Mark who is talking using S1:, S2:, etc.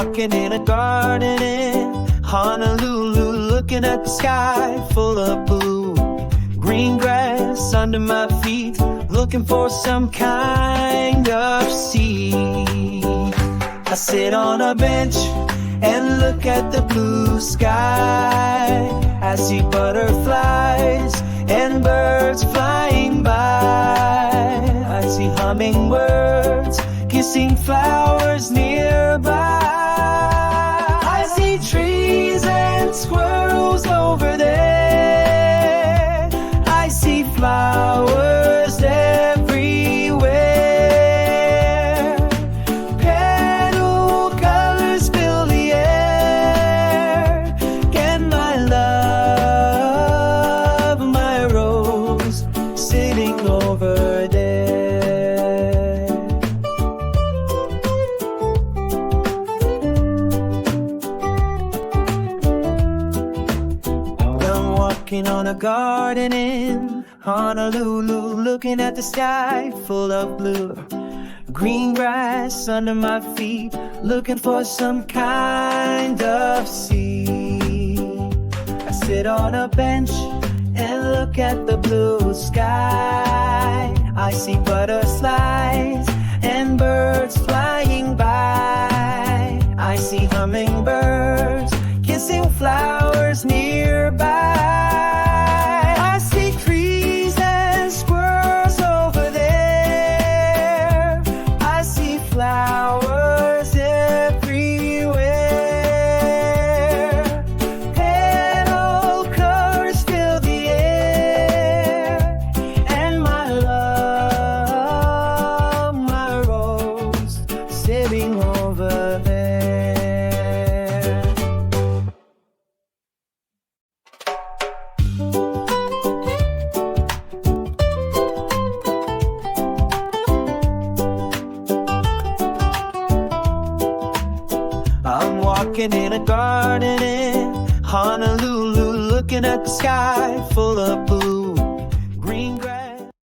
S1: walking in a garden in Honolulu, looking at the sky full of blue. Green grass under my feet, looking for some kind of seed. I sit on a bench and look at the blue sky. I see butterflies and birds flying by. I see hummingbirds kissing flowers nearby. I see trees and squirrels over there. I see flowers everywhere. Petal colors fill the air. Can my love, my rose, sitting over there. Walking on a garden in Honolulu, looking at the sky full of blue. Green grass under my feet, looking for some kind of seed. I sit on a bench and look at the blue sky. I see butterflies and birds flying by. I see hummingbirds kissing flowers nearby. I see trees and squirrels over there. I see flowers everywhere. Petal colors fill the air. And my love, my rose, sitting over there. I'm walking in a garden in Honolulu, looking at the sky full of blue. Green grass.